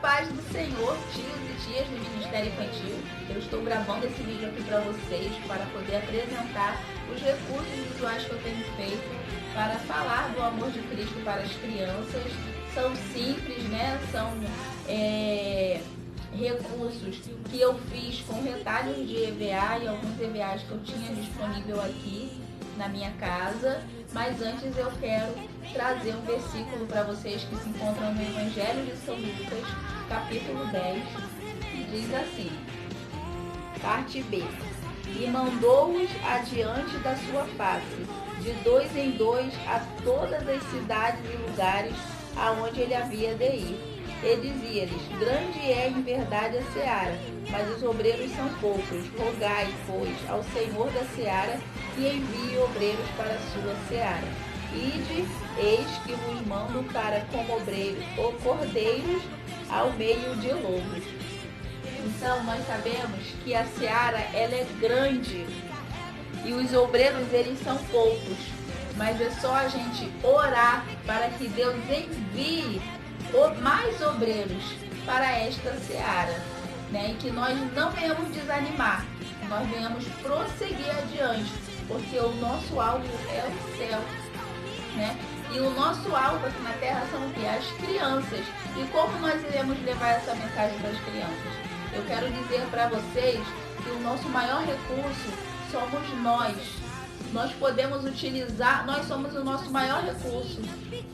paz do Senhor, tios e tias do Ministério Infantil. Eu estou gravando esse vídeo aqui para vocês, para poder apresentar os recursos visuais que eu tenho feito para falar do amor de Cristo para as crianças. São simples, né? São recursos que eu fiz com retalhos de EVA e alguns EVAs que eu tinha disponível aqui na minha casa. Mas antes eu quero trazer um versículo para vocês que se encontram no Evangelho de São Lucas, capítulo 10, que diz assim, parte B: E mandou-os adiante da sua face, de 2 em 2, a todas as cidades e lugares aonde ele havia de ir. E dizia-lhes: Grande é em verdade a seara, mas os obreiros são poucos. Rogai, pois, ao Senhor da seara que envie obreiros para a sua seara. Ide, eis que vos mando para como obreiros ou cordeiros ao meio de lobos. Então nós sabemos que a seara ela é grande e os obreiros eles são poucos, mas é só a gente orar para que Deus envie mais obreiros para esta seara, né? E que nós não venhamos desanimar, que nós venhamos prosseguir adiante, porque o nosso alvo é o céu, né? E o nosso alvo aqui na terra são o quê? As crianças. E como nós iremos levar essa mensagem para as crianças? Eu quero dizer para vocês que o nosso maior recurso somos nós. Nós podemos utilizar, nós somos o nosso maior recurso.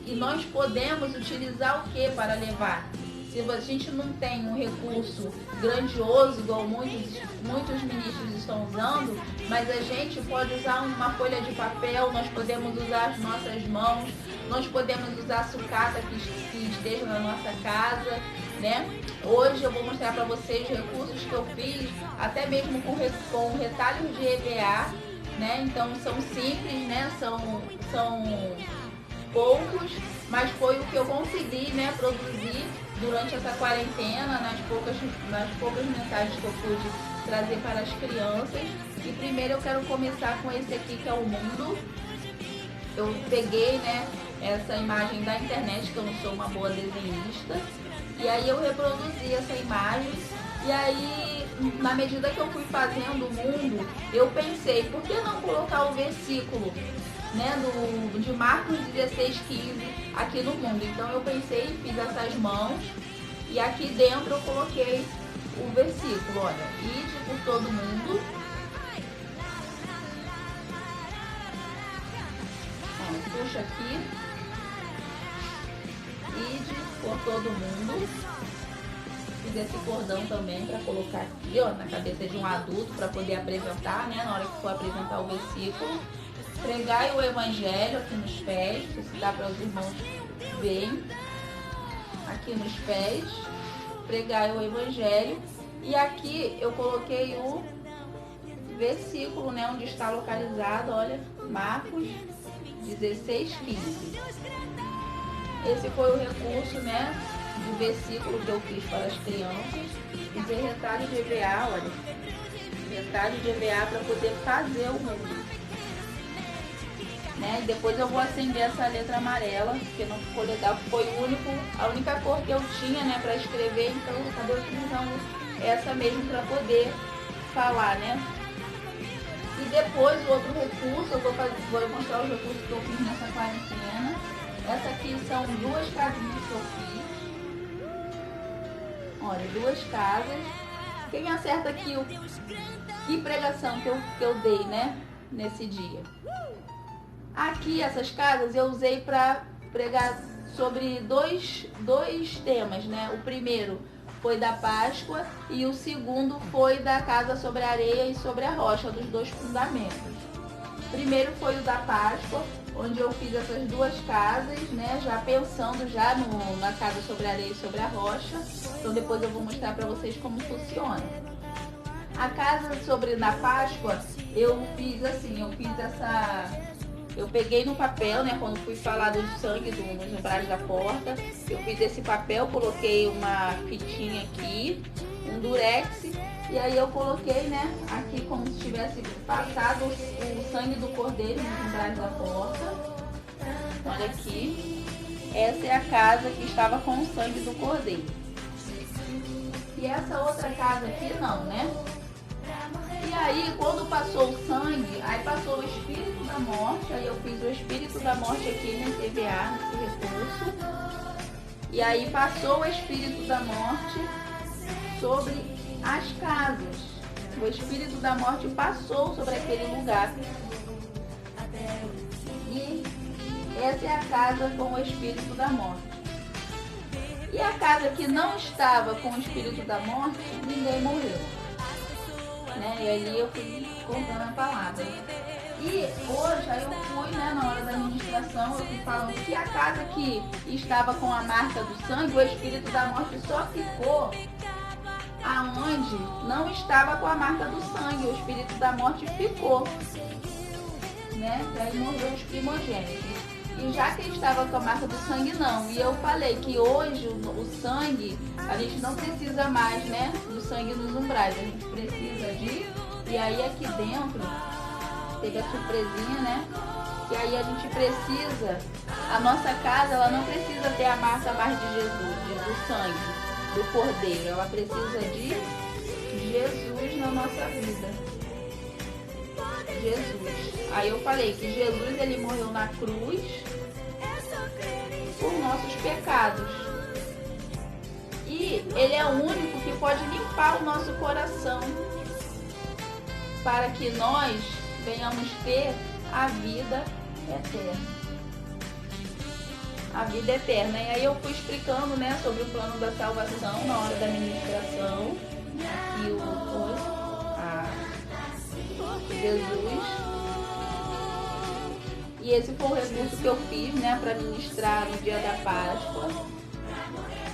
E nós podemos utilizar o que para levar? Se a gente não tem um recurso grandioso, igual muitos ministros estão usando, mas a gente pode usar uma folha de papel, nós podemos usar as nossas mãos, nós podemos usar a sucata que esteja na nossa casa, né? Hoje eu vou mostrar para vocês recursos que eu fiz, até mesmo com retalhos de EVA, né? Então são simples, né? São poucos, mas foi o que eu consegui, né, produzir durante essa quarentena, nas poucas mensagens que eu pude trazer para as crianças. E primeiro eu quero começar com esse aqui, que é o mundo. Eu peguei, né, essa imagem da internet, que eu não sou uma boa desenhista, e aí eu reproduzi essa imagem. E aí, na medida que eu fui fazendo o mundo, eu pensei, por que não colocar o versículo, né, de Marcos 16:15 aqui no mundo? Então eu pensei, fiz essas mãos e aqui dentro eu coloquei o versículo, olha, ide por todo mundo. Ó, puxa aqui, ide por todo mundo. Fiz esse cordão também para colocar aqui, ó, na cabeça de um adulto, para poder apresentar, né, na hora que for apresentar o versículo. Pregai o evangelho aqui nos pés, se dá para os irmãos verem, aqui nos pés, pregai o evangelho. E aqui eu coloquei o versículo, né, onde está localizado, olha, Marcos 16:15. Esse foi o recurso, né, do versículo que eu fiz para as crianças. Fiz retalho de EVA, olha, retalho de EVA para poder fazer o mundo. Né? Depois eu vou acender essa letra amarela, porque não ficou legal, foi a única cor que eu tinha, né, para escrever, então eu acabei utilizando essa mesmo para poder falar, né? E depois o outro recurso, eu vou mostrar os recursos que eu fiz nessa quarentena. Essa aqui são 2 casinhas que eu fiz. Olha, 2 casas. Quem acerta aqui que pregação que eu dei, né, nesse dia? Aqui, essas casas, eu usei para pregar sobre dois temas, né? O primeiro foi da Páscoa e o segundo foi da casa sobre a areia e sobre a rocha, dos 2 fundamentos. Primeiro foi o da Páscoa, onde eu fiz essas 2 casas, né? Já pensando já na casa sobre a areia e sobre a rocha. Então depois eu vou mostrar para vocês como funciona. A casa na Páscoa, eu fiz assim, eu peguei no papel, né, quando fui falar do sangue nos umbrais da porta, eu fiz esse papel, coloquei uma fitinha aqui, um durex, e aí eu coloquei, né, aqui como se tivesse passado o sangue do cordeiro nos umbrais da porta. Olha aqui, essa é a casa que estava com o sangue do cordeiro. E essa outra casa aqui não, né? E aí, quando passou o sangue, aí passou o espírito da morte, aí eu fiz o espírito da morte aqui nesse EVA, nesse recurso. E aí passou o espírito da morte sobre as casas. O espírito da morte passou sobre aquele lugar. E essa é a casa com o espírito da morte. E a casa que não estava com o espírito da morte, ninguém morreu. Né? E aí eu fui contando a palavra. E hoje, aí eu fui, né, na hora da administração, eu fui falando que a casa que estava com a marca do sangue, o espírito da morte só ficou aonde não estava com a marca do sangue, o espírito da morte ficou, né? E aí morreu os primogênitos. E já que estava com a marca do sangue, não. E eu falei que hoje o sangue, a gente não precisa mais, né, do sangue nos umbrais, a gente precisa de... E aí aqui dentro teve a surpresinha, né? E aí a gente precisa, a nossa casa, ela não precisa ter a marca mais de Jesus, do sangue, do Cordeiro. Ela precisa de Jesus na nossa vida. Jesus. Aí eu falei que Jesus, ele morreu na cruz por nossos pecados. E ele é o único que pode limpar o nosso coração para que nós venhamos ter a vida eterna. A vida eterna. E aí eu fui explicando, né, sobre o plano da salvação na hora da ministração. Aqui Jesus. E esse foi o recurso que eu fiz, né, para ministrar no dia da Páscoa.